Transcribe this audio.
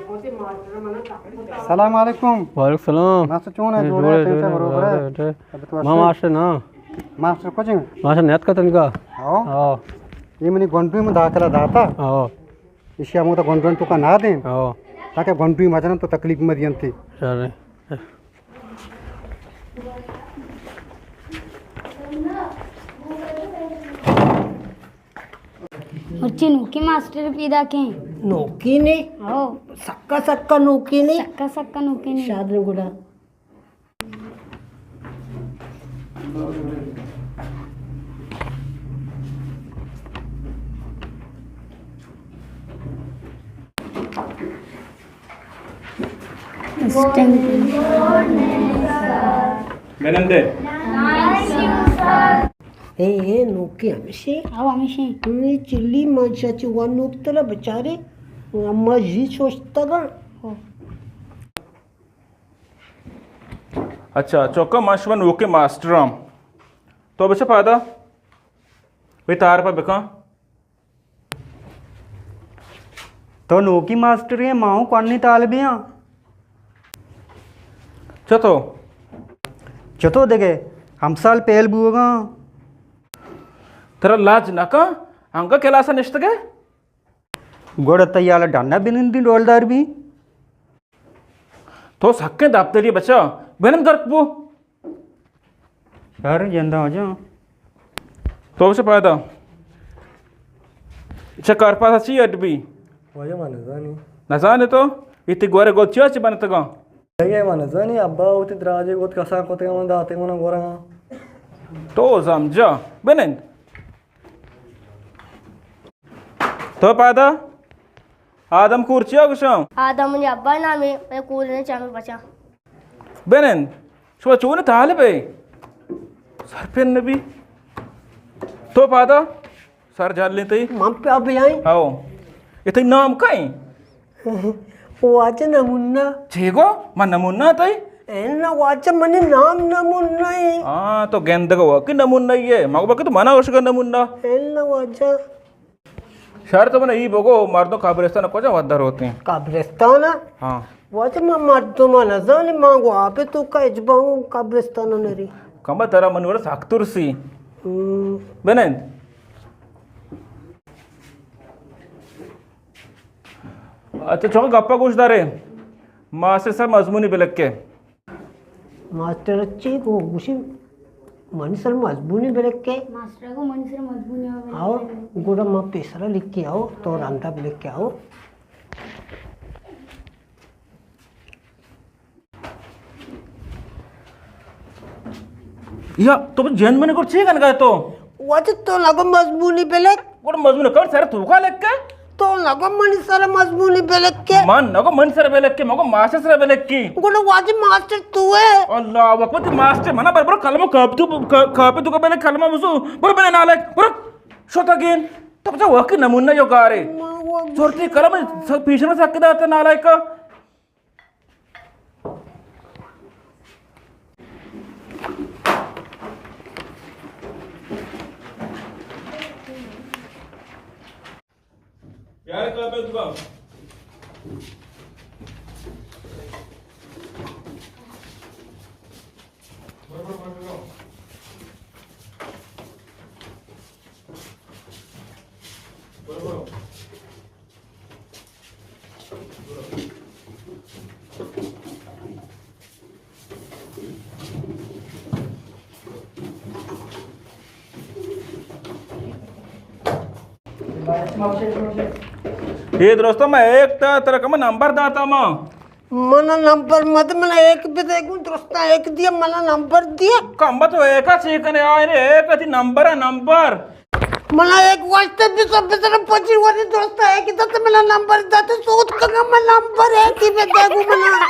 सलाम वालेकुम। वालेकुम सलाम। मास्टर चोन है जोड़े टेंशन बरोबर है। मास्टर ना मास्टर कोचिंग मास्टर नेत का तनका आओ ये मनी गंटू में दाखला दाता आओ इशिया मो तो गंटू तो का ना दे आओ ताकि गंटू मजन तो तकलीफ में दियंती सर వచ్చి నువ్వుకి మాస్టర్ పీదాకి నూకీని ఓ సక్క సక్క నూకీని సక్క సక్క నువ్వుకి షాద్ని కూడా Menende. ए नूकी हमेशे అవు అమిషి मी चिल्ली माणसाची वन नूकतला बिचारे अम्मा जी सोचता का अच्छा चौका माशवन ओके मास्टरम तो बच्चा पादा वे तार पर बेका तो नोकी मास्टर ये माऊ कौन तालबियां चतो चतो देखे हम साल पहल बुआ तेरा लाज नका अंगा केलासा निष्ठगे गोड़ तैयार डाना बिनिंदी डोलदार भी तो सक्के दाप्तरी बच्चा बेनन कर वो सर जिंदा हो जाओ तो बच्चा पादा अच्छा कर पास अच्छी अटबी वजह माने जानी न जाने तो इतने गोरे गोल चिया बनत का लगे माने जानी अब्बा उत द्राजे गोत कसा कोते मन दाते मन गोरा तो समझा बेनन तो पादा आदम कुर्चिया कुशम ఆదం ని అబ్బాయి నామే మే కూరనే చామే బచా बेनन शो चोने ताले पे सर पे नबी तो पादा सर जाल लेते ही मां पे अब आई आओ इतने नाम कहीं वाच नमुन्ना छेगो मन नमुन्ना तई एना वाच मने नाम नमुन्ना है हाँ तो गेंद का वाकई नमुन्ना ही है मगो बाकी तो मना वर्ष का नमुन्ना एना वाच शहर तो मैंने ये बोगो मर्दों काबरिस्तान को जा वद्दर होते हैं कब्रिस्तान हाँ वाच मां मर्दो माना जानी मां वापे तो का इजबाऊ कब्रिस्तान नरी कम तेरा मन वाला साक्तुर सी बेनन अच्छा चौक गप्पा कुछ दारे मास्टर साहब मजमूनी बिलक के मास्टर अच्छी को गुशी मनुष्य मजबूनी बेरके మాస్టర్ కు మనిషి మజ్బూని आओ गुड़ा मां पेसरा लिख के आओ तो रांधा भी लिख के आओ या तो जैन मने को चाहिए कन का तो वाच तो लगो मजबूनी बेलक वो मजमून कर सारे तूका लेक के तो लगो मनुष्य मजबूनी बेलक के मन नगो मन सर बेलक के मगो मास्टर सर बेलक की गुड़ा वाच मास्टर तू है अल्लाह वक्त मास्टर मना बर बर कलम कापे तू का बेले कलम मुसु बर बेले नालक बर शोता गेन तो बचा वकी नमूना यो गारे जोरती कलम पीछे में सक दाता नालक का यार कब है दुआ ये दोस्तों मैं एक तरह का नंबर दाता मां मना नंबर मत मला एक भी देखूं दोस्ता एक दिया मला नंबर दिया कम तो एक चीकने आए रे एक थी नंबर है नंबर मला एक वाजता भी सब तरह 25 वाली दोस्ता एक इधर तो मला नंबर दाते सोच का मैं नंबर है कि मैं देखूं मला